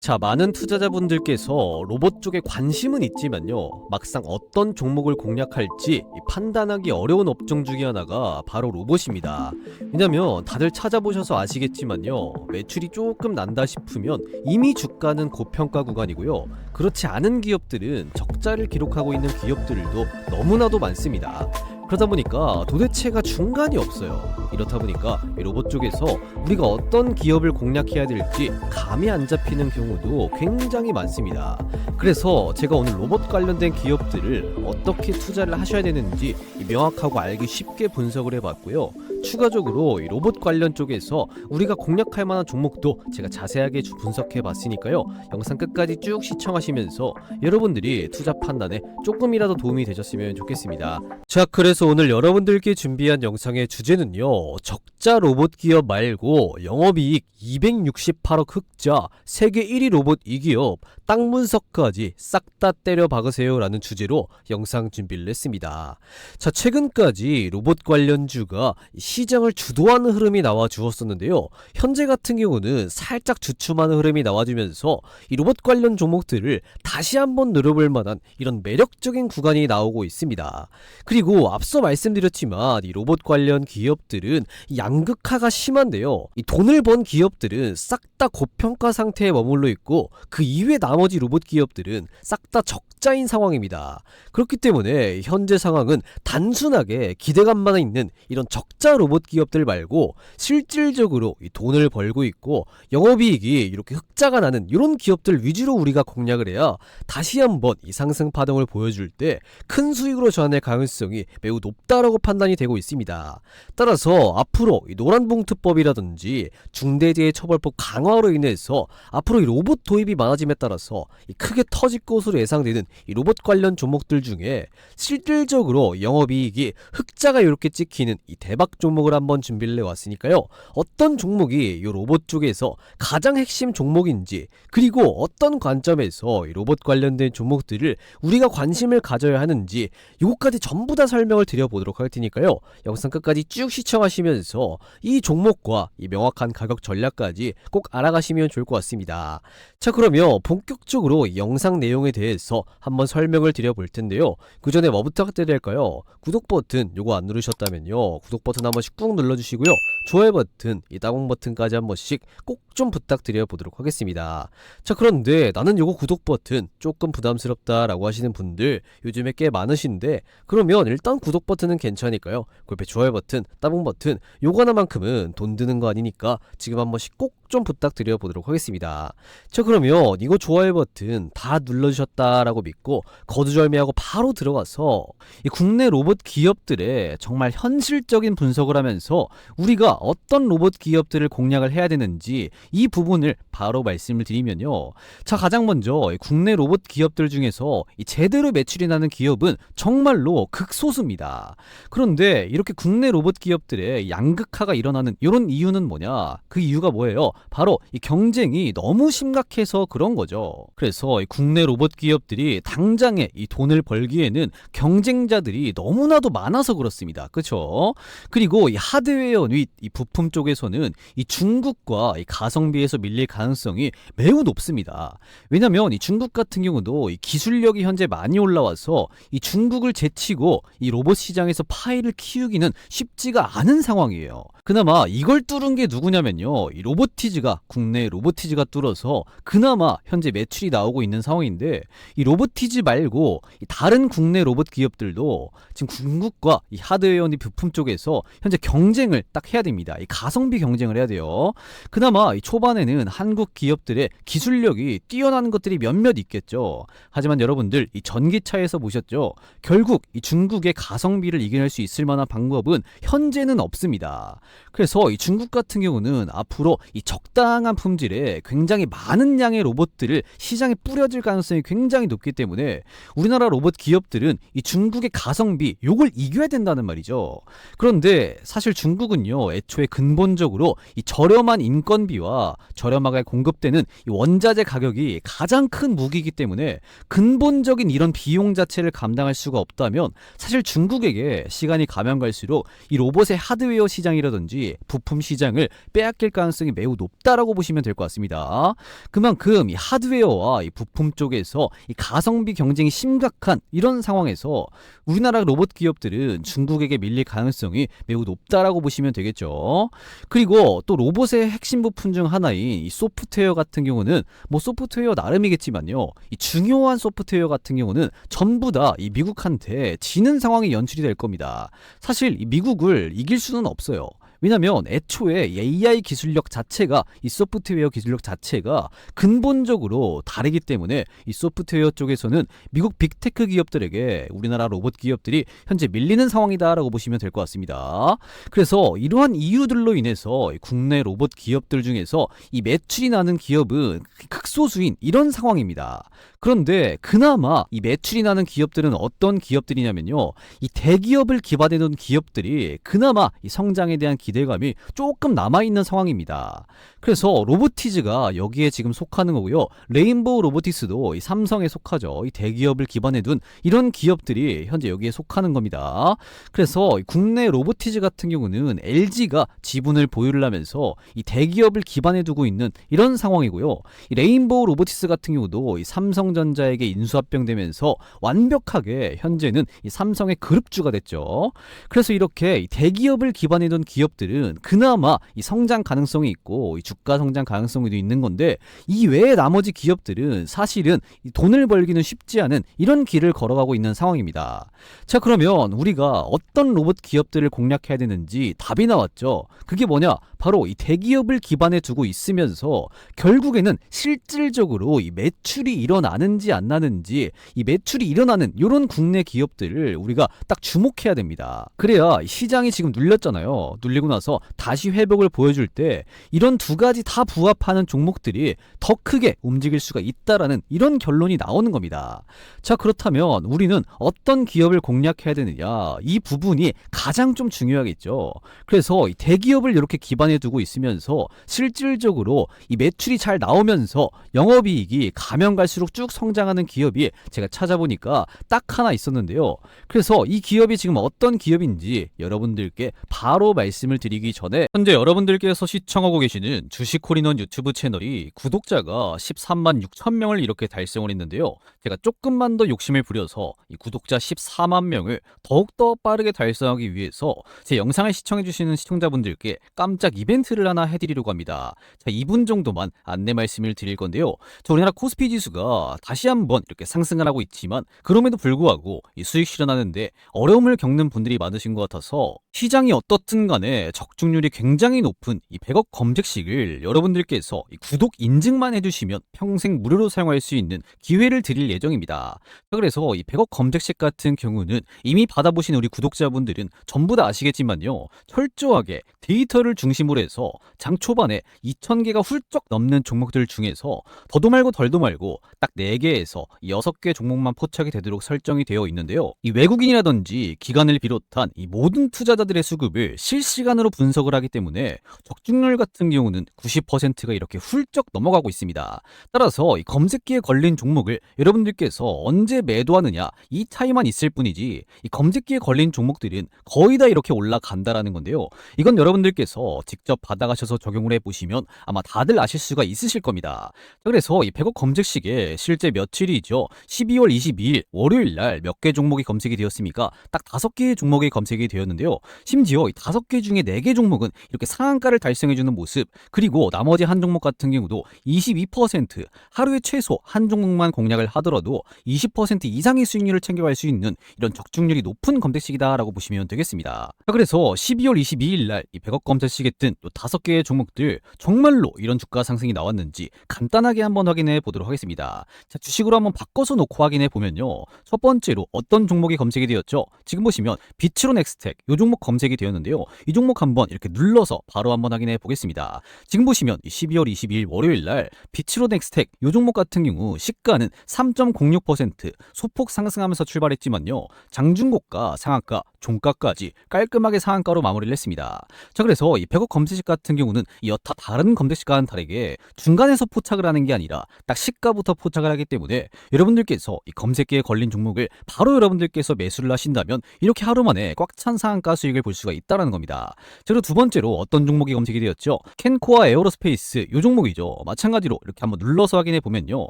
자, 많은 투자자분들께서 로봇 쪽에 관심은 있지만요, 막상 어떤 종목을 공략할지 이 판단하기 어려운 업종 중에 하나가 바로 로봇입니다. 왜냐면 다들 찾아보셔서 아시겠지만요, 매출이 조금 난다 싶으면 이미 주가는 고평가 구간이고요, 그렇지 않은 기업들은 적자를 기록하고 있는 기업들도 너무나도 많습니다. 그러다 보니까 도대체가 중간이 없어요. 이렇다 보니까 이 로봇 쪽에서 우리가 어떤 기업을 공략해야 될지 감이 안 잡히는 경우도 굉장히 많습니다. 그래서 제가 오늘 로봇 관련된 기업들을 어떻게 투자를 하셔야 되는지 명확하고 알기 쉽게 분석을 해봤고요. 추가적으로 이 로봇 관련 쪽에서 우리가 공략할 만한 종목도 제가 자세하게 분석해 봤으니까요, 영상 끝까지 쭉 시청하시면서 여러분들이 투자 판단에 조금이라도 도움이 되셨으면 좋겠습니다. 자, 그래서 오늘 여러분들께 준비한 영상의 주제는요, 적자 로봇 기업 말고 영업이익 268억 흑자 세계 1위 로봇 이 기업 땅 분석까지 싹 다 때려 박으세요 라는 주제로 영상 준비를 했습니다. 자, 최근까지 로봇 관련주가 시장을 주도하는 흐름이 나와 주었었는데요, 현재 같은 경우는 살짝 주춤하는 흐름이 나와주면서 이 로봇 관련 종목들을 다시 한번 늘어볼 만한 이런 매력적인 구간이 나오고 있습니다. 그리고 앞서 말씀드렸지만 이 로봇 관련 기업들은 양극화가 심한데요, 이 돈을 번 기업들은 싹 다 고평가 상태에 머물러 있고 그 이외 나머지 로봇 기업들은 싹 다 적자인 상황입니다. 그렇기 때문에 현재 상황은 단순하게 기대감만 있는 이런 적자 로봇 기업들 말고 실질적으로 이 돈을 벌고 있고 영업이익이 이렇게 흑자가 나는 이런 기업들 위주로 우리가 공략을 해야 다시 한번 이 상승 파동을 보여줄 때 큰 수익으로 전환할 가능성이 매우 높다라고 판단이 되고 있습니다. 따라서 앞으로 이 노란봉투법이라든지 중대재해처벌법 강화로 인해서 앞으로 이 로봇 도입이 많아짐에 따라서 이 크게 터질 것으로 예상되는 이 로봇 관련 종목들 중에 실질적으로 영업이익이 흑자가 이렇게 찍히는 이 대박 종목을 한번 준비를 해왔으니까요, 어떤 종목이 이 로봇 쪽에서 가장 핵심 종목인지, 그리고 어떤 관점에서 이 로봇 관련된 종목들을 우리가 관심을 가져야 하는지 요거까지 전부 다 설명을 드려보도록 할 테니까요, 영상 끝까지 쭉 시청하시면서 이 종목과 이 명확한 가격 전략까지 꼭 알아가시면 좋을 것 같습니다. 자, 그러면 본격적으로 영상 내용에 대해서 한번 설명을 드려볼 텐데요, 그 전에 뭐 부탁드려야 될까요? 구독 버튼 요거 안 누르셨다면요, 구독 버튼 한 번씩 꾹 눌러주시고요, 좋아요 버튼, 이 따봉 버튼까지 한 번씩 꼭 좀 부탁드려 보도록 하겠습니다. 자, 그런데 나는 요거 구독 버튼 조금 부담스럽다라고 하시는 분들 요즘에 꽤 많으신데, 그러면 일단 구독 버튼은 괜찮으니까요, 그 옆에 좋아요 버튼, 따봉 버튼 요거 하나만큼은 돈 드는 거 아니니까 지금 한 번씩 꼭 좀 부탁드려 보도록 하겠습니다. 자, 그러면 이거 좋아요 버튼 다 눌러주셨다라고 믿고 거두절미하고 바로 들어가서 이 국내 로봇 기업들의 정말 현실적인 분석을 하면서 우리가 어떤 로봇 기업들을 공략을 해야 되는지 이 부분을 바로 말씀을 드리면요, 자, 가장 먼저 이 국내 로봇 기업들 중에서 이 제대로 매출이 나는 기업은 정말로 극소수입니다. 그런데 이렇게 국내 로봇 기업들의 양극화가 일어나는 이런 이유는 뭐냐? 그 이유가 뭐예요? 바로 이 경쟁이 너무 심각해서 그런 거죠. 그래서 이 국내 로봇 기업들이 당장에 이 돈을 벌기에는 경쟁자들이 너무나도 많아서 그렇습니다. 그렇죠? 그리고 이 하드웨어 및 이 부품 쪽에서는 이 중국과 이 가성비에서 밀릴 가능성이 매우 높습니다. 왜냐면 이 중국 같은 경우도 이 기술력이 현재 많이 올라와서 이 중국을 제치고 이 로봇 시장에서 파일을 키우기는 쉽지가 않은 상황이에요. 그나마 이걸 뚫은 게 누구냐면요, 이 로보티즈가, 국내 로보티즈가 뚫어서 그나마 현재 매출이 나오고 있는 상황인데, 이 로보티즈 말고 이 다른 국내 로봇 기업들도 지금 중국과 이 하드웨어 및 부품 쪽에서 현재 경쟁을 딱 해야 됩니다. 이 가성비 경쟁을 해야 돼요. 그나마 이 초반에는 한국 기업들의 기술력이 뛰어나는 것들이 몇몇 있겠죠. 하지만 여러분들 이 전기차에서 보셨죠? 결국 이 중국의 가성비를 이겨낼 수 있을 만한 방법은 현재는 없습니다. 그래서 이 중국 같은 경우는 앞으로 이 적당한 품질에 굉장히 많은 양의 로봇들을 시장에 뿌려질 가능성이 굉장히 높기 때문에 우리나라 로봇 기업들은 이 중국의 가성비 요걸 이겨야 된다는 말이죠. 그런데 사실 중국은요, 애초에 근본적으로 이 저렴한 인건비와 저렴하게 공급되는 이 원자재 가격이 가장 큰 무기이기 때문에 근본적인 이런 비용 자체를 감당할 수가 없다면 사실 중국에게 시간이 가면 갈수록 이 로봇의 하드웨어 시장이라든지 부품 시장을 빼앗길 가능성이 매우 높다라고 보시면 될 것 같습니다. 그만큼 이 하드웨어와 이 부품 쪽에서 이 가성비 경쟁이 심각한 이런 상황에서 우리나라 로봇 기업들은 중국에게 밀릴 가능성이 매우 높다라고 보시면 되겠죠. 그리고 또 로봇의 핵심 부품 중 하나인 이 소프트웨어 같은 경우는 뭐 소프트웨어 나름이겠지만요. 이 중요한 소프트웨어 같은 경우는 전부 다 이 미국한테 지는 상황이 연출이 될 겁니다. 사실 이 미국을 이길 수는 없어요. 왜냐면 애초에 AI 기술력 자체가 이 소프트웨어 기술력 자체가 근본적으로 다르기 때문에 이 소프트웨어 쪽에서는 미국 빅테크 기업들에게 우리나라 로봇 기업들이 현재 밀리는 상황이다라고 보시면 될 것 같습니다. 그래서 이러한 이유들로 인해서 국내 로봇 기업들 중에서 이 매출이 나는 기업은 극소수인 이런 상황입니다. 그런데 그나마 이 매출이 나는 기업들은 어떤 기업들이냐면요. 이 대기업을 기반해 둔 기업들이 그나마 이 성장에 대한 기대감이 조금 남아있는 상황입니다. 그래서 로보티즈가 여기에 지금 속하는 거고요. 레인보우 로보틱스도 이 삼성에 속하죠. 이 대기업을 기반해 둔 이런 기업들이 현재 여기에 속하는 겁니다. 그래서 국내 로보티즈 같은 경우는 LG가 지분을 보유를 하면서 이 대기업을 기반해 두고 있는 이런 상황이고요. 이 레인보우 로보틱스 같은 경우도 이 삼성전자에게 인수합병되면서 완벽하게 현재는 이 삼성의 그룹주가 됐죠. 그래서 이렇게 이 대기업을 기반해 둔 기업들은 그나마 이 성장 가능성이 있고 이 주가 성장 가능성이 있는 건데 이 외에 나머지 기업들은 사실은 이 돈을 벌기는 쉽지 않은 이런 길을 걸어가고 있는 상황입니다. 자, 그러면 우리가 어떤 로봇 기업들을 공략해야 되는지 답이 나왔죠. 그게 뭐냐? 바로 이 대기업을 기반에 두고 있으면서 결국에는 실질적으로 이 매출이 일어나는지 안 나는지 이 매출이 일어나는 이런 국내 기업들을 우리가 딱 주목해야 됩니다. 그래야 시장이 지금 눌렸잖아요. 눌리고 나서 다시 회복을 보여줄 때 이런 두 가지 다 부합하는 종목들이 더 크게 움직일 수가 있다라는 이런 결론이 나오는 겁니다. 자, 그렇다면 우리는 어떤 기업을 공략해야 되느냐, 이 부분이 가장 좀 중요하겠죠. 그래서 이 대기업을 이렇게 기반에 두고 있으면서 실질적으로 이 매출이 잘 나오면서 영업이익이 가면 갈수록 쭉 성장하는 기업이 제가 찾아보니까 딱 하나 있었는데요. 그래서 이 기업이 지금 어떤 기업인지 여러분들께 바로 말씀을 드리기 전에 현재 여러분들께서 시청하고 계시는 주식콜인원 유튜브 채널이 구독자가 13만 6천 명을 이렇게 달성을 했는데요. 제가 조금만 더 욕심을 부려서 이 구독자 14만 명을 더욱더 빠르게 달성하기 위해서 제 영상을 시청해주시는 시청자분들께 깜짝 이벤트를 하나 해드리려고 합니다. 자, 2분 정도만 안내 말씀을 드릴 건데요. 저 우리나라 코스피 지수가 다시 한번 이렇게 상승을 하고 있지만 그럼에도 불구하고 이 수익 실현하는데 어려움을 겪는 분들이 많으신 것 같아서 시장이 어떻든 간에 적중률이 굉장히 높은 이 100억 검색식을 여러분들께서 이 구독 인증만 해주시면 평생 무료로 사용할 수 있는 기회를 드릴 예정입니다. 그래서 이 100억 검색식 같은 경우는 이미 받아보신 우리 구독자분들은 전부 다 아시겠지만요. 철저하게 데이터를 중심으로 해서 장 초반에 2,000개가 훌쩍 넘는 종목들 중에서 더도 말고 덜도 말고 딱 4개에서 6개 종목만 포착이 되도록 설정이 되어 있는데요. 이 외국인이라든지 기관을 비롯한 이 모든 투자자들의 수급을 실시간으로 분석을 하기 때문에 적중률 같은 경우는 90%가 이렇게 훌쩍 넘어가고 있습니다. 따라서 이 검색기에 걸린 종목을 여러분들께서 언제 매도하느냐 이 차이만 있을 뿐이지 이 검색기에 걸린 종목들은 거의 다 이렇게 올라간다라는 건데요. 이건 여러분들께서 직접 받아가셔서 적용을 해보시면 아마 다들 아실 수가 있으실 겁니다. 그래서 이 100억 검색식에 실제 며칠이죠. 12월 22일 월요일 날 몇 개 종목이 검색이 되었습니까? 딱 5개의 종목이 검색이 되었는데요. 심지어 이 5개 중에 4개 종목은 이렇게 상한가를 달성해주는 모습, 그리고 나머지 한 종목 같은 경우도 22% 하루에 최소 한 종목만 공략을 하더라도 20% 이상의 수익률을 챙겨갈 수 있는 이런 적중률이 높은 검색식이다라고 보시면 되겠습니다. 그래서 12월 22일 날 이 100억 검색식에 뜬 또 5개의 종목들 정말로 이런 주가 상승이 나왔는지 간단하게 한번 확인해 보도록 하겠습니다. 자, 주식으로 한번 바꿔서 놓고 확인해 보면요. 첫 번째로 어떤 종목이 검색이 되었죠? 지금 보시면 비트론 엑스텍 이 종목 검색이 되었는데요. 이 종목 한번 이렇게 눌러서 바로 한번 확인해 보겠습니다. 지금 보시면 12월 22일 월요일 날 비트론 엑스텍 이 종목 같은 경우 시가는 3.06% 소폭 상승하면서 출발했지만요. 장중고가 상한가 종가까지 깔끔하게 상한가로 마무리를 했습니다. 자, 그래서 이 100억 검색식 같은 경우는 이 여타 다른 검색식과는 다르게 중간에서 포착을 하는 게 아니라 딱 시가부터 포착을 하기 때문에 여러분들께서 이 검색기에 걸린 종목을 바로 여러분들께서 매수를 하신다면 이렇게 하루 만에 꽉 찬 상한가 수익을 볼 수가 있다는 겁니다. 자, 그리고 두 번째로 어떤 종목이 검색이 되었죠? 캔코아 에어로스페이스 이 종목이죠. 마찬가지로 이렇게 한번 눌러서 확인해 보면요.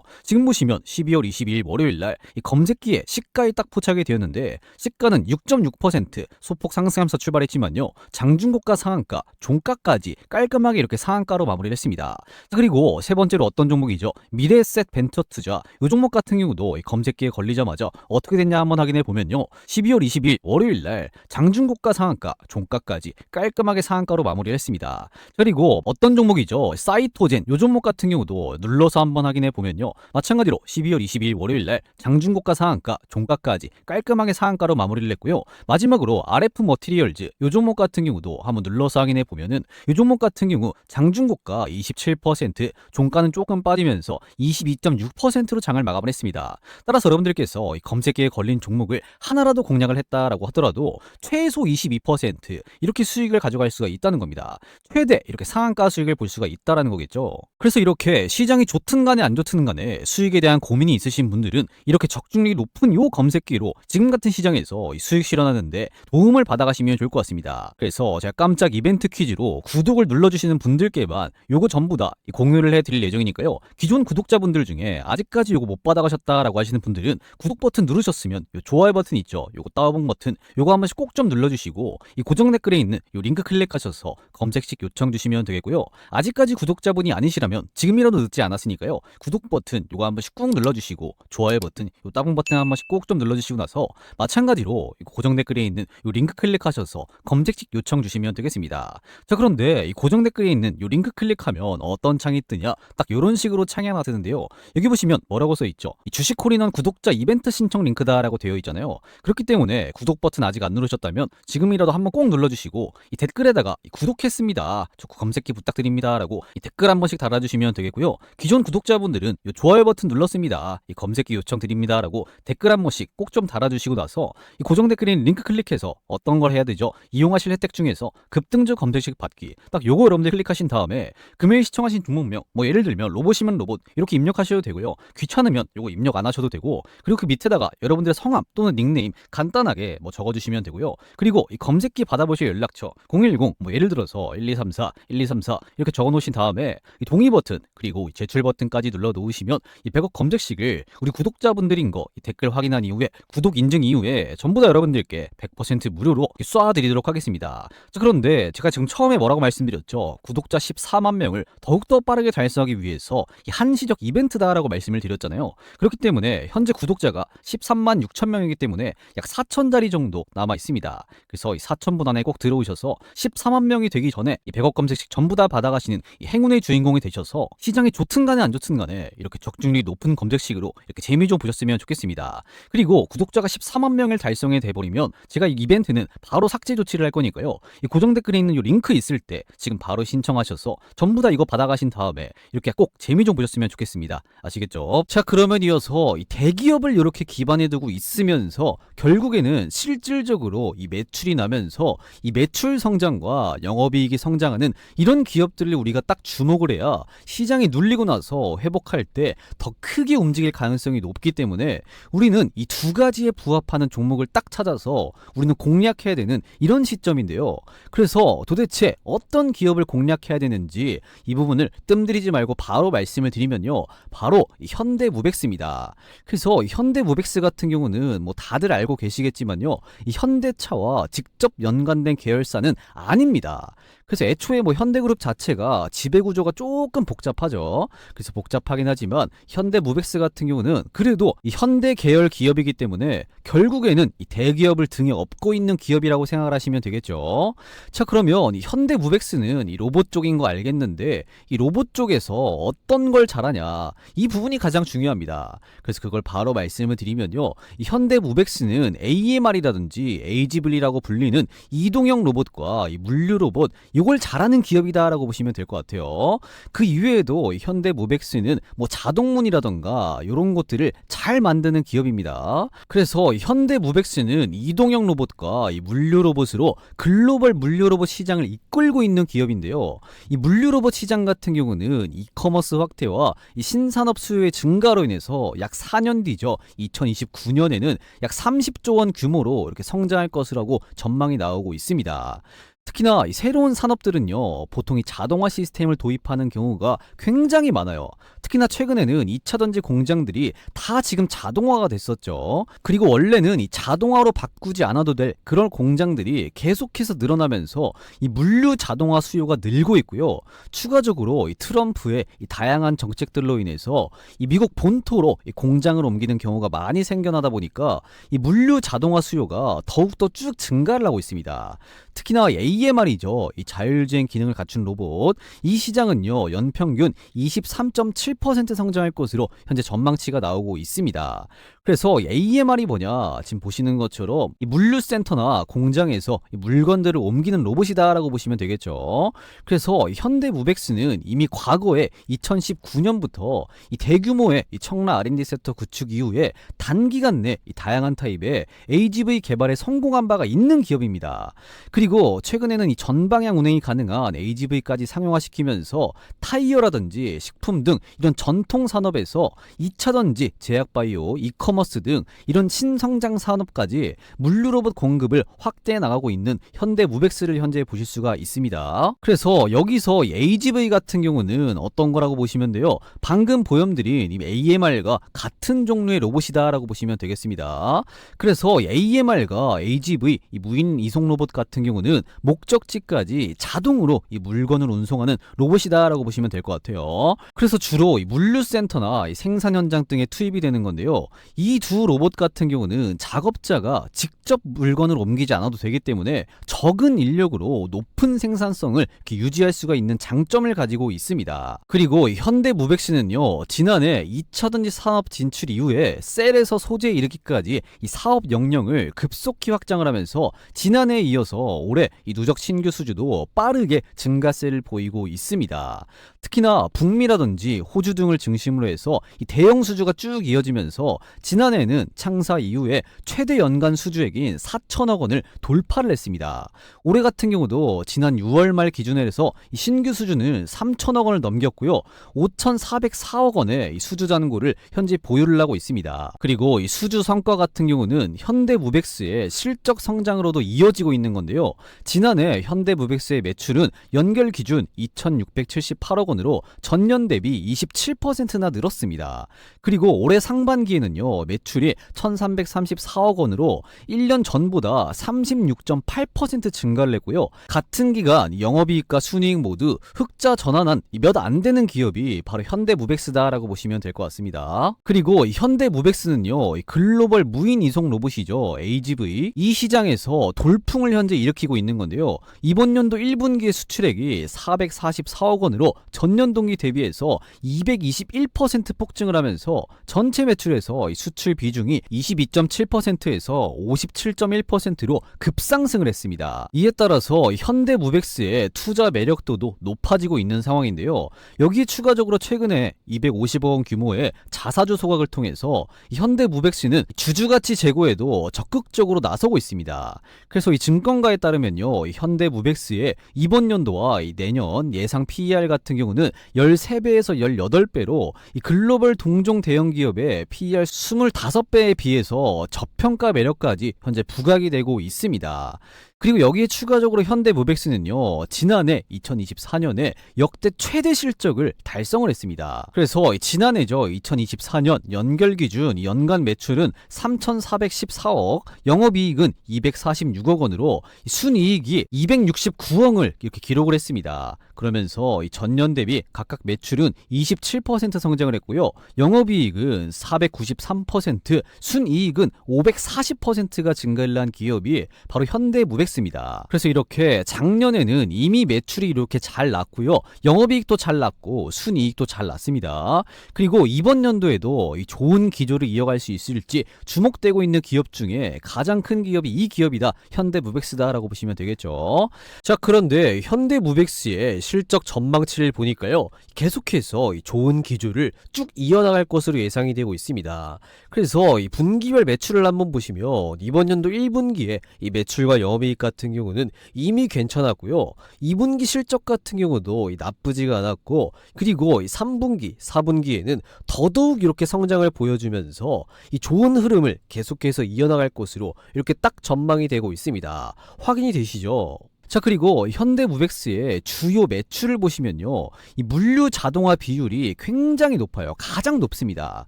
지금 보시면 12월 22일 월요일 날 이 검색기에 시가에 딱 포착이 되었는데 시가는 6.6% 소폭 상승하면서 출발했지만요. 장중고가 상한가, 종가까지 깔끔하게 이렇게 상한가로 마무리를 했습니다. 자, 그리고 세 번째로 어떤 종목이죠? 미래에셋 벤처투자 이 종목 같은 경우도 이 검색기에 걸리자마자 어떻게 됐냐 한번 확인해 보면요. 12월 20일 월요일 날 장중고가 상한가, 종가까지 깔끔하게 상한가로 마무리를 했습니다. 그리고 어떤 종목이죠? 사이토젠 이 종목 같은 경우도 눌러서 한번 확인해 보면요. 마찬가지로 12월 22일 월요일 날 장중고가 상한가, 종가까지 깔끔하게 상한가로 마무리를 했고요. 마지막으로 RF 머티리얼즈 이 종목 같은 경우도 한번 눌러서 확인해 보면은 이 종목 같은 경우 장중고가 27%, 종가는 조금 빠지면서 22.6%로 장을 마감을 했습니다. 따라서 여러분들께서 이 검색기에 걸린 종목을 하나라도 공략을 했다라고 하더라도 최소 22% 이렇게 수익을 가져갈 수가 있다는 겁니다. 최대 이렇게 상한가 수익을 볼 수가 있다라는 거겠죠. 그래서 이렇게 시장이 좋든 간에 안 좋든 간에 수익에 대한 고민이 있으신 분들은 이렇게 적중률이 높은 요 검색기로 지금 같은 시장에서 수익 실현하는데 도움을 받아가시면 좋을 것 같습니다. 그래서 제가 깜짝 이벤트 퀴즈로 구독을 눌러주시는 분들께만 요거 전부 다 공유를 해드릴 예정이니까요. 기존 구독자분들 중에 아직까지 요거 못 받아가셨다라고 하시는 분들은 구독 버튼 누르셨으면 요 좋아요 버튼 있죠. 요거 따봉 버튼 요거 한 번씩 꼭 좀 눌러주시고 이 고정 댓글에 있는 요 링크 클릭하셔서 검색식 요청 주시면 되겠고요. 아직까지 구독자분이 아니시라면 지금이라도 늦지 않았으니까요. 구독 버튼 요거 한 번씩 꾹 눌러주시고 좋아요 버튼 요 따봉 버튼 한 번씩 꼭 좀 눌러주시고 나서 마찬가지로 고정 댓글에 있는 요 링크 클릭하셔서 검색식 요청 주시면 되겠습니다. 자, 그런데 이 고정 댓글에 있는 요 링크 클릭하면 어떤 창이 뜨냐? 딱 요런 식으로 창이 하나 뜨는데요. 여기 보시면 뭐라고 써 있죠? 이 주식콜인원 구독자 이벤트 신청 링크다라고 되어 있잖아요. 그렇기 때문에 구독 버튼 아직 안 누르셨다면 지금이라도 한번 꼭 눌러주시고 이 댓글에다가 구독했습니다. 저 검색기 부탁드립니다라고 이 댓글 한 번씩 달아주시면 되겠고요. 기존 구독자분들은 요 좋아요 버튼 눌렀습니다. 이 검색기 요청 드립니다라고 댓글 한 번씩 꼭 좀 달아주시고 나서 이 고정 댓글에 있는 링크 클릭해서 어떤 걸 해야 되죠? 이용하실 혜택 중에서 급등주 검색식 받기 딱 요거 여러분들 클릭하신 다음에 금요일 시청하신 종목명 뭐 예를 들면 로봇이면 로봇 이렇게 입력하셔도 되고요. 귀찮으면 요거 입력 안 하셔도 되고 그리고 그 밑에다가 여러분들의 성함 또는 닉네임 간단하게 뭐 적어주시면 되고요. 그리고 이 검색기 받아보실 연락처 010 뭐 예를 들어서 1234 1234 이렇게 적어놓으신 다음에 이 동의 버튼 그리고 제출 버튼까지 눌러 놓으시면 이 100억 검색식을 우리 구독자분들인 거 이 댓글 확인한 이후에 구독 인증 이후에 전부 다 여러분들께 100% 무료로 쏴드리도록 하겠습니다. 자, 그런데 제가 지금 처음에 뭐라고 말씀드렸죠? 구독자 14만 명을 더욱더 빠르게 달성하기 위해서 이 한시적 이벤트다라고 말씀을 드렸잖아요. 그렇기 때문에 현재 구독자가 13만 6천 명이기 때문에 약 4천자리 정도 남아 있습니다. 그래서 이 4천분 안에 꼭 들어오셔서 14만 명이 되기 전에 이 100억 검색식 전부 다 받아가시는 이 행운의 주인공이 되셔서 시장이 좋든 간에 안 좋든 간에 이렇게 적중률이 높은 검색식으로 이렇게 재미 좀 보셨으면 좋겠습니다. 그리고 구독자가 14만 명을 달성해 돼버리면 제가 이 이벤트는 바로 삭제 조치를 할 거니까요. 이 고정 댓글에 있는 이 링크 있을 때 지금 바로 신청하셔서 전부 다 이거 받아가신 다음에 이렇게 꼭 재미 좀 보셨으면 좋겠습니다. 아시겠죠? 자, 그러면 이어서 이 대기업을 이렇게 기반에 두고 있으면서 결국에는 실질적으로 이 매출이 나면서 이 매출 성장과 영업이익이 성장하는 이런 기업들을 우리가 딱 주목을 해야 시장이 눌리고 나서 회복할 때 더 크게 움직일 가능성이 높기 때문에 우리는 이 두 가지에 부합하는 종목을 딱 찾아서 우리는 공략해야 되는 이런 시점인데요. 그래서 도대체 어떤 기업을 공략해야 되는지 이 부분을 뜸들이지 말고 바로 말씀을 드리면요. 바로 현대무벡스입니다. 그래서 현대무벡스 같은 경우는 뭐 다들 알고 계시겠지만요. 이 현대차와 직접 연관된 계열사는 아닙니다. 그래서 애초에 뭐 현대그룹 자체가 지배구조가 조금 복잡하죠. 그래서 복잡하긴 하지만 현대무벡스 같은 경우는 그래도 이 현대 계열 기업이기 때문에 결국에는 이 대기업을 등에 업고 있는 기업이라고 생각을 하시면 되겠죠. 자, 그러면 이 현대무벡스는 이 로봇 쪽인 거 알겠는데 이 로봇 쪽에서 어떤 걸 잘하냐 이 부분이 가장 중요합니다. 그래서 그걸 바로 말씀을 드리면요. 이 현대무벡스는 AMR이라든지 에이지블리라고 불리는 이동형 로봇과 이 물류 로봇 이걸 잘하는 기업이다라고 보시면 될 것 같아요. 그 이외에도 현대무벡스는 뭐 자동문이라던가 이런 것들을 잘 만드는 기업입니다. 그래서 현대무벡스는 이동형 대중형 로봇과 이 물류 로봇으로 글로벌 물류 로봇 시장을 이끌고 있는 기업인데요. 이 물류 로봇 시장 같은 경우는 이커머스 확대와 이 신산업 수요의 증가로 인해서 약 4년 뒤죠. 2029년에는 약 30조 원 규모로 이렇게 성장할 것이라고 전망이 나오고 있습니다. 특히나 이 새로운 산업들은요, 보통 이 자동화 시스템을 도입하는 경우가 굉장히 많아요. 특히나 최근에는 2차전지 공장들이 다 지금 자동화가 됐었죠. 그리고 원래는 이 자동화로 바꾸지 않아도 될 그런 공장들이 계속해서 늘어나면서 이 물류 자동화 수요가 늘고 있고요. 추가적으로 이 트럼프의 이 다양한 정책들로 인해서 이 미국 본토로 이 공장을 옮기는 경우가 많이 생겨나다 보니까 이 물류 자동화 수요가 더욱더 쭉 증가를 하고 있습니다. 특히나 AMR이죠. 이 자율주행 기능을 갖춘 로봇. 이 시장은요, 연평균 23.7% 성장할 것으로 현재 전망치가 나오고 있습니다. 그래서 AMR이 뭐냐? 지금 보시는 것처럼 이 물류센터나 공장에서 이 물건들을 옮기는 로봇이다라고 보시면 되겠죠. 그래서 현대무벡스는 이미 과거에 2019년부터 이 대규모의 이 청라 R&D 센터 구축 이후에 단기간 내 이 다양한 타입의 AGV 개발에 성공한 바가 있는 기업입니다. 그리고 최근에는 이 전방향 운행이 가능한 AGV까지 상용화시키면서 타이어라든지 식품 등 이런 전통 산업에서 2차전지, 제약바이오, 이커머스 등 이런 신성장 산업까지 물류 로봇 공급을 확대해 나가고 있는 현대무벡스를 현재 보실 수가 있습니다. 그래서 여기서 AGV 같은 경우는 어떤 거라고 보시면 돼요. 방금 보여드린 이 AMR과 같은 종류의 로봇이다라고 보시면 되겠습니다. 그래서 AMR과 AGV 이 무인 이송 로봇 같은 경우는 목적지까지 자동으로 이 물건을 운송하는 로봇이다라고 보시면 될 것 같아요. 그래서 주로 이 물류센터나 이 생산 현장 등에 투입이 되는 건데요. 이 두 로봇 같은 경우는 작업자가 직접 물건을 옮기지 않아도 되기 때문에 적은 인력으로 높은 생산성을 이렇게 유지할 수가 있는 장점을 가지고 있습니다. 그리고 현대무벡스는요, 지난해 2차전지 산업 진출 이후에 셀에서 소재에 이르기까지 이 사업 역량을 급속히 확장을 하면서 지난해에 이어서 올해 이 누적 신규 수주도 빠르게 증가세를 보이고 있습니다. 특히나 북미라든지 호주 등을 중심으로 해서 이 대형 수주가 쭉 이어지면서 지난해에는 창사 이후에 최대 연간 수주액인 4천억 원을 돌파를 했습니다. 올해 같은 경우도 지난 6월 말 기준에 해서 이 신규 수주는 3천억 원을 넘겼고요. 5,404억 원의 이 수주 잔고를 현재 보유를 하고 있습니다. 그리고 이 수주 성과 같은 경우는 현대무벡스의 실적 성장으로도 이어지고 있는 건데요. 지난해 현대무벡스의 매출은 연결 기준 2,678억 원으로 전년 대비 27%나 늘었습니다. 그리고 올해 상반기에는요, 매출이 1,334억 원으로 1년 전보다 36.8% 증가를 했고요. 같은 기간 영업이익과 순이익 모두 흑자 전환한 몇 안 되는 기업이 바로 현대무벡스다라고 보시면 될 것 같습니다. 그리고 현대무벡스는요, 글로벌 무인 이송 로봇이죠. AGV. 이 시장에서 돌풍을 현재 일으키고 있는 건데요. 이번 연도 1분기의 수출액이 444억 원으로 전년 동기 대비해서 221% 폭증을 하면서 전체 매출에서 수출 비중이 22.7%에서 57.1%로 급상승을 했습니다. 이에 따라서 현대무벡스의 투자 매력도도 높아지고 있는 상황인데요. 여기에 추가적으로 최근에 250억 원 규모의 자사주 소각을 통해서 현대무벡스는 주주가치 제고에도 적극적으로 나서고 있습니다. 그래서 이 증권가에 따르면요, 현대무벡스의 이번 연도와 내년 예상 PER 같은 경우는 13배에서 18배로 이 글로벌 동종 대형 기업의 PER 25배에 비해서 저평가 매력까지 현재 부각이 되고 있습니다. 그리고 여기에 추가적으로 현대무벡스는요, 지난해 2024년에 역대 최대 실적을 달성을 했습니다. 그래서 지난해죠, 2024년 연결 기준 연간 매출은 3,414억, 영업이익은 246억 원으로 순이익이 269억을 이렇게 기록을 했습니다. 그러면서 전년 대비 각각 매출은 27% 성장을 했고요. 영업이익은 493%, 순이익은 540%가 증가를 한 기업이 바로 현대무벡스입니다. 그래서 이렇게 작년에는 이미 매출이 이렇게 잘 났고요. 영업이익도 잘 났고 순이익도 잘 났습니다. 그리고 이번 연도에도 이 좋은 기조를 이어갈 수 있을지 주목되고 있는 기업 중에 가장 큰 기업이 이 기업이다. 현대무벡스다라고 보시면 되겠죠. 자, 그런데 현대무벡스의 실적 전망치를 보니까요, 계속해서 이 좋은 기조를 쭉 이어나갈 것으로 예상이 되고 있습니다. 그래서 이 분기별 매출을 한번 보시면 이번 연도 1분기에 이 매출과 영업이익 같은 경우는 이미 괜찮았고요. 2분기 실적 같은 경우도 나쁘지가 않았고, 그리고 이 3분기, 4분기에는 더더욱 이렇게 성장을 보여주면서 이 좋은 흐름을 계속해서 이어나갈 것으로 이렇게 딱 전망이 되고 있습니다. 확인이 되시죠? 자, 그리고 현대무백스의 주요 매출을 보시면요, 이 물류 자동화 비율이 굉장히 높아요. 가장 높습니다.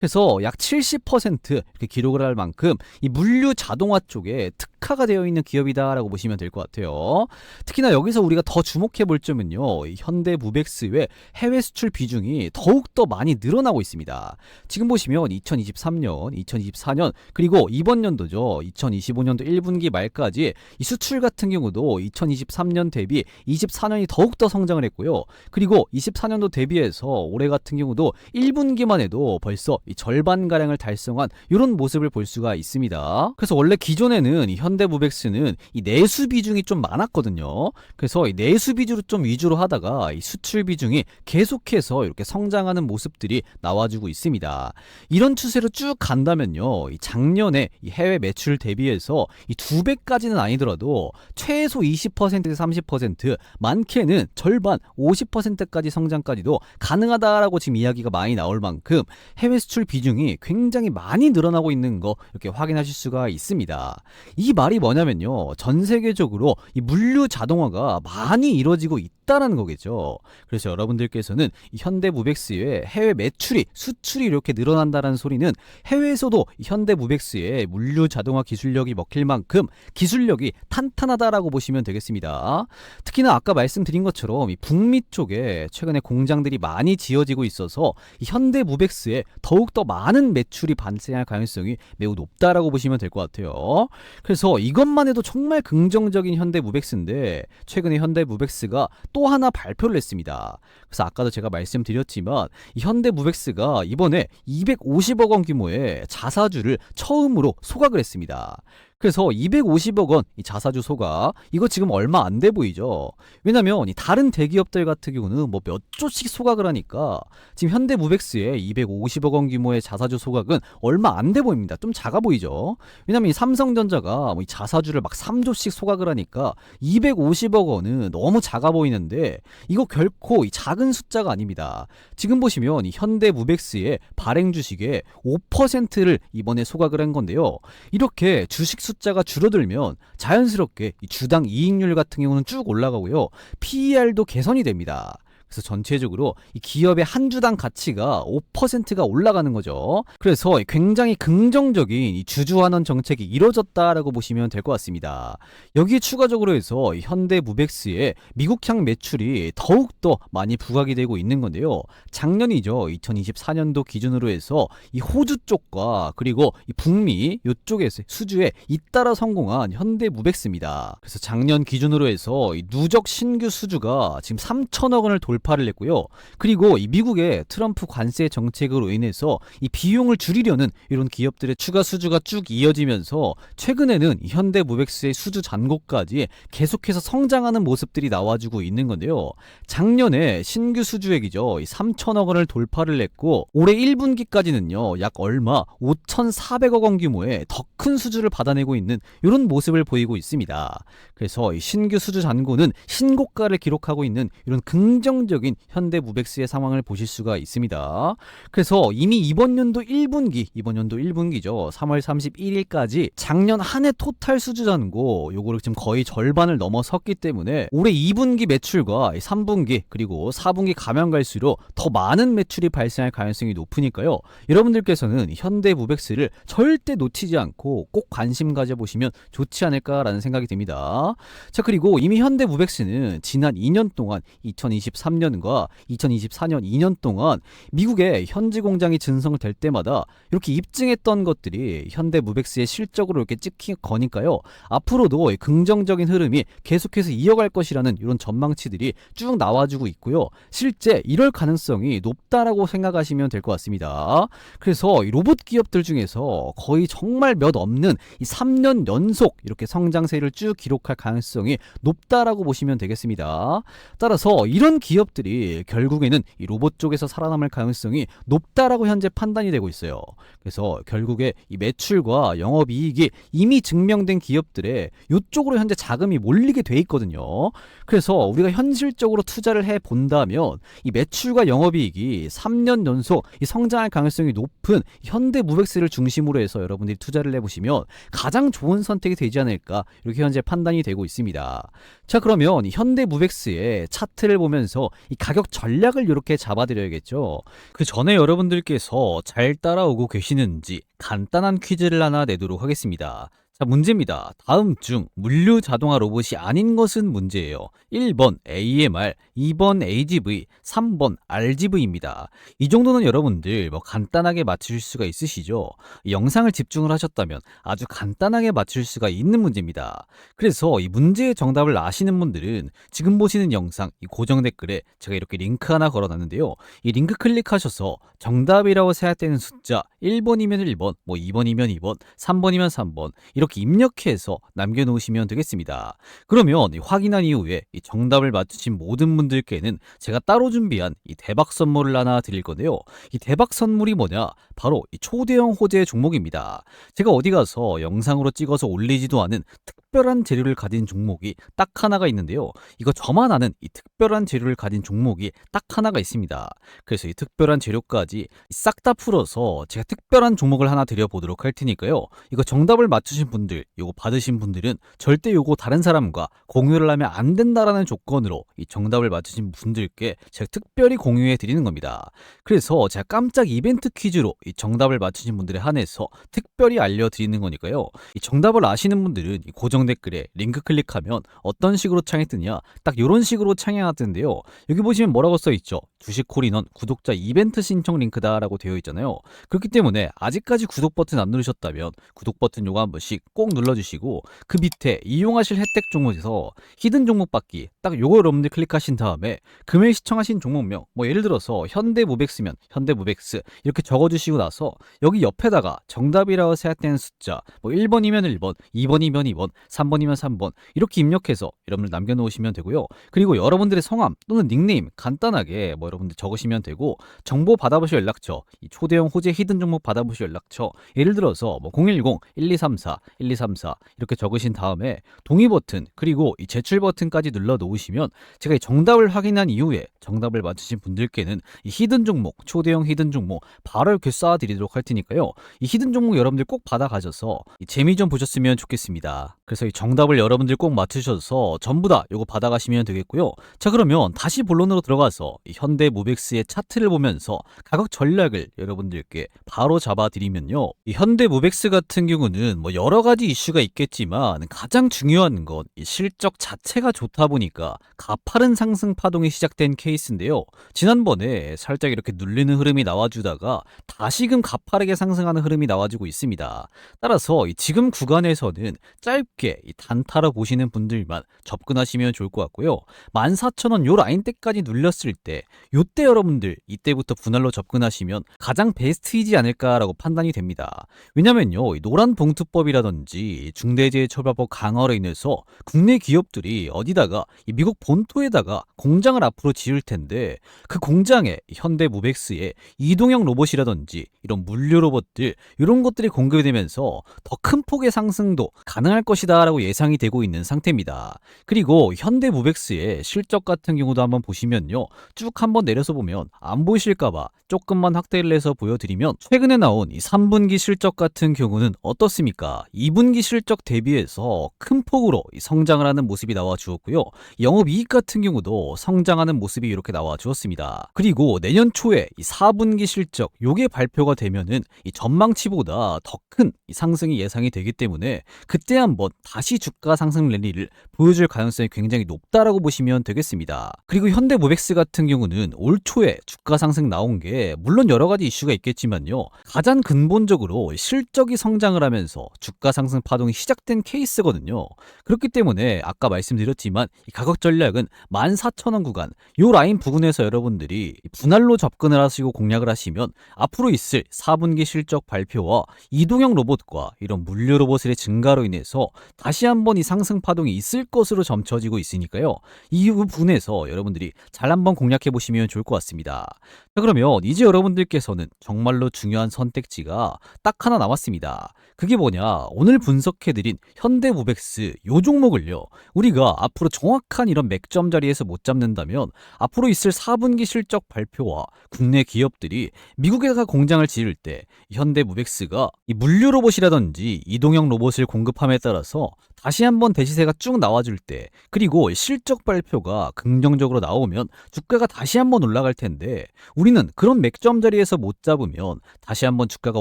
그래서 약 70% 이렇게 기록을 할 만큼 이 물류 자동화 쪽에 특화가 되어 있는 기업이다라고 보시면 될 것 같아요. 특히나 여기서 우리가 더 주목해 볼 점은요, 이 현대무백스의 해외 수출 비중이 더욱더 많이 늘어나고 있습니다. 지금 보시면 2023년, 2024년, 그리고 이번 연도죠, 2025년도 1분기 말까지 이 수출 같은 경우도 2023년 대비 24년이 더욱더 성장을 했고요. 그리고 24년도 대비해서 올해 같은 경우도 1분기만 해도 벌써 이 절반가량을 달성한 이런 모습을 볼 수가 있습니다. 그래서 원래 기존에는 이 현대무백스는 이 내수 비중이 좀 많았거든요. 그래서 이 내수 비중을 좀 위주로 하다가 이 수출 비중이 계속해서 이렇게 성장하는 모습들이 나와주고 있습니다. 이런 추세로 쭉 간다면요, 이 작년에 이 해외 매출 대비해서 이 2배까지는 아니더라도 최소 20%에서 30%, 많게는 절반 50%까지 성장까지도 가능하다라고 지금 이야기가 많이 나올 만큼 해외 수출 비중이 굉장히 많이 늘어나고 있는 거 이렇게 확인하실 수가 있습니다. 이 말이 뭐냐면요, 전 세계적으로 이 물류 자동화가 많이 이루어지고 있다라는 거겠죠. 그래서 여러분들께서는 이 현대무백스의 해외 매출이, 수출이 이렇게 늘어난다는 소리는 해외에서도 이 현대무백스의 물류 자동화 기술력이 먹힐 만큼 기술력이 탄탄하다라고 보시면 되겠습니다. 특히나 아까 말씀드린 것처럼 이 북미 쪽에 최근에 공장들이 많이 지어지고 있어서 이 현대무백스에 더욱더 많은 매출이 발생할 가능성이 매우 높다라고 보시면 될 것 같아요. 그래서 이것만 해도 정말 긍정적인 현대무백스인데, 최근에 현대무백스가 또 하나 발표를 했습니다. 그래서 아까도 제가 말씀드렸지만 이 현대무백스가 이번에 250억 원 규모의 자사주를 처음으로 소각을 했습니다. 그래서 250억 원 이 자사주 소각, 이거 지금 얼마 안 돼 보이죠. 왜냐면 이 다른 대기업들 같은 경우는 뭐 몇 조씩 소각을 하니까 지금 현대무백스의 250억 원 규모의 자사주 소각은 얼마 안 돼 보입니다. 좀 작아 보이죠. 왜냐면 이 삼성전자가 이 자사주를 막 3조씩 소각을 하니까 250억 원은 너무 작아 보이는데, 이거 결코 이 작은 숫자가 아닙니다. 지금 보시면 이 현대무백스의 발행 주식의 5%를 이번에 소각을 한 건데요. 이렇게 주식 숫자가 줄어들면 자연스럽게 이 주당 이익률 같은 경우는 쭉 올라가고요, PER도 개선이 됩니다. 그래서 전체적으로 이 기업의 한 주당 가치가 5%가 올라가는 거죠. 그래서 굉장히 긍정적인 이 주주환원 정책이 이루어졌다라고 보시면 될 것 같습니다. 여기에 추가적으로 해서 현대무백스의 미국향 매출이 더욱더 많이 부각이 되고 있는 건데요. 작년이죠, 2024년도 기준으로 해서 이 호주 쪽과 그리고 이 북미 이쪽에서 수주에 잇따라 성공한 현대무백스입니다. 그래서 작년 기준으로 해서 이 누적 신규 수주가 지금 3천억 원을 돌파를 했고요. 그리고 이 미국의 트럼프 관세 정책으로 인해서 이 비용을 줄이려는 이런 기업들의 추가 수주가 쭉 이어지면서 최근에는 현대무백스의 수주 잔고까지 계속해서 성장하는 모습들이 나와주고 있는 건데요. 작년에 신규 수주액이죠, 3천억 원을 돌파를 했고, 올해 1분기까지는요 약 얼마 5,400억 원 규모의 더 큰 수주를 받아내고 있는 이런 모습을 보이고 있습니다. 그래서 이 신규 수주 잔고는 신고가를 기록하고 있는 이런 긍정적인 현대무백스의 상황을 보실 수가 있습니다. 그래서 이미 이번 연도 1분기죠, 3월 31일까지 작년 한 해 토탈 수주 잔고 요거를 지금 거의 절반을 넘어섰기 때문에 올해 2분기 매출과 3분기 그리고 4분기 가면 갈수록 더 많은 매출이 발생할 가능성이 높으니까요, 여러분들께서는 현대무백스를 절대 놓치지 않고 꼭 관심 가져보시면 좋지 않을까라는 생각이 듭니다. 자, 그리고 이미 현대무백스는 지난 2년 동안 2023 2023년과 2024년 2년 동안 미국의 현지 공장이 증성될 때마다 이렇게 입증했던 것들이 현대무백스의 실적으로 이렇게 찍힌 거니까요. 앞으로도 긍정적인 흐름이 계속해서 이어갈 것이라는 이런 전망치들이 쭉 나와주고 있고요. 실제 이럴 가능성이 높다라고 생각하시면 될 것 같습니다. 그래서 이 로봇 기업들 중에서 거의 정말 몇 없는 이 3년 연속 이렇게 성장세를 쭉 기록할 가능성이 높다라고 보시면 되겠습니다. 따라서 이런 기업들이 결국에는 이 로봇 쪽에서 살아남을 가능성이 높다라고 현재 판단이 되고 있어요. 그래서 결국에 이 매출과 영업이익이 이미 증명된 기업들의 이쪽으로 현재 자금이 몰리게 돼 있거든요. 그래서 우리가 현실적으로 투자를 해 본다면 이 매출과 영업이익이 3년 연속 이 성장할 가능성이 높은 현대무백스를 중심으로 해서 여러분들이 투자를 해보시면 가장 좋은 선택이 되지 않을까 이렇게 현재 판단이 되고 있습니다. 자, 그러면 현대무백스의 차트를 보면서 이 가격 전략을 이렇게 잡아드려야겠죠. 그 전에 여러분들께서 잘 따라오고 계시는지 간단한 퀴즈를 하나 내도록 하겠습니다. 자, 문제입니다. 다음 중 물류 자동화 로봇이 아닌 것은 문제예요. 1번 AMR, 2번 AGV, 3번 RGV입니다. 이 정도는 여러분들 간단하게 맞추실 수가 있으시죠? 이 영상을 집중을 하셨다면 아주 간단하게 맞출 수가 있는 문제입니다. 그래서 이 문제의 정답을 아시는 분들은 지금 보시는 영상 이 고정 댓글에 제가 이렇게 링크 하나 걸어놨는데요. 이 링크 클릭하셔서 정답이라고 생각되는 숫자 1번이면 1번, 2번이면 2번, 3번이면 3번 이렇게 입력해서 남겨놓으시면 되겠습니다. 그러면 확인한 이후에 이 정답을 맞추신 모든 분들께는 제가 따로 준비한 이 대박 선물을 하나 드릴 건데요. 이 대박 선물이 뭐냐? 바로 이 초대형 호재 종목입니다. 제가 어디 가서 영상으로 찍어서 올리지도 않은 특별한 재료를 가진 종목이 딱 하나가 있는데요. 이거 저만 아는 이 특별한 재료를 가진 종목이 딱 하나가 있습니다. 그래서 이 특별한 재료까지 싹 다 풀어서 제가 특별한 종목을 하나 드려보도록 할 테니까요. 이거 정답을 맞추신 분들, 이거 받으신 분들은 절대 이거 다른 사람과 공유를 하면 안 된다라는 조건으로 이 정답을 맞추신 분들께 제가 특별히 공유해 드리는 겁니다. 그래서 제가 깜짝 이벤트 퀴즈로 이 정답을 맞추신 분들에 한해서 특별히 알려드리는 거니까요. 이 정답을 아시는 분들은 이 고정 댓글에 링크 클릭하면 어떤 식으로 창이 뜨냐? 딱 이런 식으로 창이 하나 뜨는데요. 여기 보시면 뭐라고 써있죠? 주식콜인원 구독자 이벤트 신청 링크다라고 되어 있잖아요. 그렇기 때문에 아직까지 구독 버튼 안 누르셨다면 구독 버튼 요거 한 번씩 꼭 눌러주시고 그 밑에 이용하실 혜택 종목에서 히든 종목 받기 딱 요거 여러분들 클릭하신 다음에 금일 시청하신 종목명 예를 들어서 현대무백스면 현대무백스 이렇게 적어주시고 나서 여기 옆에다가 정답이라고 생각되는 숫자 1번이면 1번, 2번이면 2번, 3번이면 3번 이렇게 입력해서 여러분들 남겨놓으시면 되고요. 그리고 여러분들의 성함 또는 닉네임 간단하게 여러분들 적으시면 되고 정보 받아보실 연락처 이 초대형 호재 히든 종목 받아보실 연락처 예를 들어서 010-1234-1234 이렇게 적으신 다음에 동의 버튼 그리고 이 제출 버튼까지 눌러 놓으시면 제가 이 정답을 확인한 이후에 정답을 맞추신 분들께는 이 히든 종목 초대형 히든 종목 바로 이렇게 쏴드리도록 할 테니까요. 이 히든 종목 여러분들 꼭 받아가셔서 이 재미 좀 보셨으면 좋겠습니다. 그래서 이 정답을 여러분들 꼭 맞추셔서 전부 다 요거 받아가시면 되겠고요. 자, 그러면 다시 본론으로 들어가서 이 현대무백스의 차트를 보면서 가격 전략을 여러분들께 바로 잡아드리면요. 이 현대무백스 같은 경우는 여러 가지 이슈가 있겠지만 가장 중요한 건 이 실적 자체가 좋다 보니까 가파른 상승 파동이 시작된 케이스인데요. 지난번에 살짝 이렇게 눌리는 흐름이 나와주다가 다시금 가파르게 상승하는 흐름이 나와주고 있습니다. 따라서 이 지금 구간에서는 짧게 이 단타로 보시는 분들만 접근하시면 좋을 것 같고요. 14,000원 요 라인대까지 눌렸을 때 요때 여러분들 이때부터 분할로 접근하시면 가장 베스트이지 않을까라고 판단이 됩니다. 왜냐면요, 이 노란 봉투법이라든지 중대재해처벌법 강화로 인해서 국내 기업들이 어디다가 이 미국 본토에다가 공장을 앞으로 지을 텐데 그 공장에 현대무백스의 이동형 로봇이라든지 이런 물류 로봇들 이런 것들이 공급이 되면서 더 큰 폭의 상승도 가능할 것이다 라고 예상이 되고 있는 상태입니다. 그리고 현대무백스의 실적 같은 경우도 한번 보시면요, 쭉 한번 내려서 보면 안 보이실까봐 조금만 확대를 해서 보여드리면 최근에 나온 이 3분기 실적 같은 경우는 어떻습니까? 2분기 실적 대비해서 큰 폭으로 성장을 하는 모습이 나와 주었고요. 영업이익 같은 경우도 성장하는 모습이 이렇게 나와 주었습니다. 그리고 내년 초에 이 4분기 실적 요게 발표가 되면은 이 전망치보다 더 큰 상승이 예상이 되기 때문에 그때 한번 다시 주가 상승 랠리를 보여줄 가능성이 굉장히 높다라고 보시면 되겠습니다. 그리고 현대모백스 같은 경우는 올 초에 주가 상승 나온 게 물론 여러 가지 이슈가 있겠지만요. 가장 근본적으로 실적이 성장을 하면서 주가 상승 파동이 시작된 케이스거든요. 그렇기 때문에 아까 말씀드렸지만 이 가격 전략은 14,000원 구간 요 라인 부근에서 여러분들이 분할로 접근을 하시고 공략을 하시면 앞으로 있을 4분기 실적 발표와 이동형 로봇과 이런 물류 로봇의 증가로 인해서 다시 한번 이 상승 파동이 있을 것으로 점쳐지고 있으니까요. 이 부분에서 여러분들이 잘 한번 공략해 보시면 좋을 것 같습니다. 자, 그러면 이제 여러분들께서는 정말로 중요한 선택지가 딱 하나 남았습니다. 그게 뭐냐? 오늘 분석해드린 현대모백스 요 종목을요. 우리가 앞으로 정확한 이런 맥점 자리에서 못 잡는다면 앞으로 있을 4분기 실적 발표와 국내 기업들이 미국에다가 공장을 지을 때 현대모백스가 이 물류 로봇이라든지 이동형 로봇을 공급함에 따라서 다시 한번 대시세가 쭉 나와줄 때 그리고 실적 발표가 긍정적으로 나오면 주가가 다시 한번 올라갈 텐데 우리는 그런 맥점 자리에서 못 잡으면 다시 한번 주가가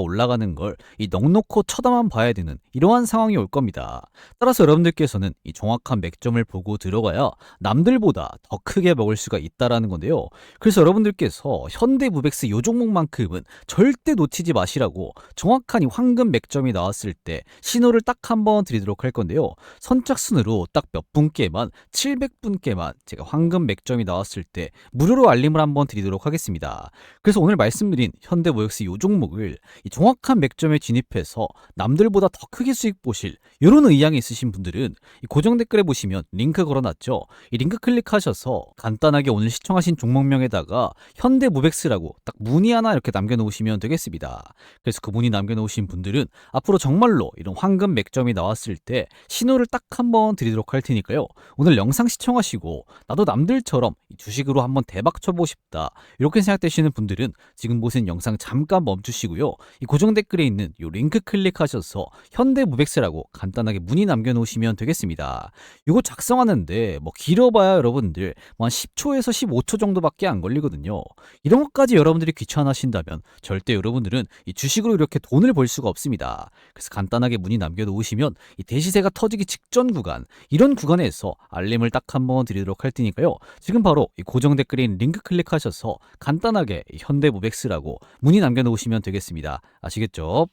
올라가는 걸 이 넉넉히 쳐다만 봐야 되는 이러한 상황이 올 겁니다. 따라서 여러분들께서는 이 정확한 맥점을 보고 들어가야 남들보다 더 크게 먹을 수가 있다라는 건데요. 그래서 여러분들께서 현대모백스 요 종목만큼은 절대 놓치지 마시라고 정확한 이 황금 맥점이 나왔을 때 신호를 딱 한번 드리도록 할 건데요. 선착순으로 딱 몇 분께만 700분께만 제가 황금 맥점이 나왔을 때 무료로 알림을 한번 드리도록 하겠습니다. 그래서 오늘 말씀드린 현대모백스 요 종목을 이 정확한 맥점에 진입해서 남들보다 더 크게 수익 보실 이런 의향이 있으신 분들은 이 고정 댓글에 보시면 링크 걸어놨죠. 이 링크 클릭하셔서 간단하게 오늘 시청하신 종목명에다가 현대모백스라고 딱 문의 하나 이렇게 남겨놓으시면 되겠습니다. 그래서 그 문의 남겨놓으신 분들은 앞으로 정말로 이런 황금 맥점이 나왔을 때 신호를 딱 한번 드리도록 할 테니까요. 오늘 영상 시청하시고 나도 남들처럼 이 주식으로 한번 대박 쳐보고 싶다 이렇게 생각되시는 분들은 지금 보신 영상 잠깐 멈추시고요. 이 고정 댓글에 있는 이 링크 클릭하셔서 현대모백스라고 간단하게 문의 남겨놓으시면 되겠습니다. 이거 작성하는데 뭐 길어봐야 여러분들 뭐 한 10초에서 15초 정도밖에 안 걸리거든요. 이런 것까지 여러분들이 귀찮아하신다면 절대 여러분들은 이 주식으로 이렇게 돈을 벌 수가 없습니다. 그래서 간단하게 문의 남겨놓으시면 이 대시세가 터지기 직전 구간 이런 구간에서 알림을 딱 한번 드리도록 할 테니까요. 지금 바로 이 고정 댓글에 있는 링크 클릭하셔서 간단하게 이 현대모백스라고 문의 남겨놓으시면 되겠습니다. 아시겠죠?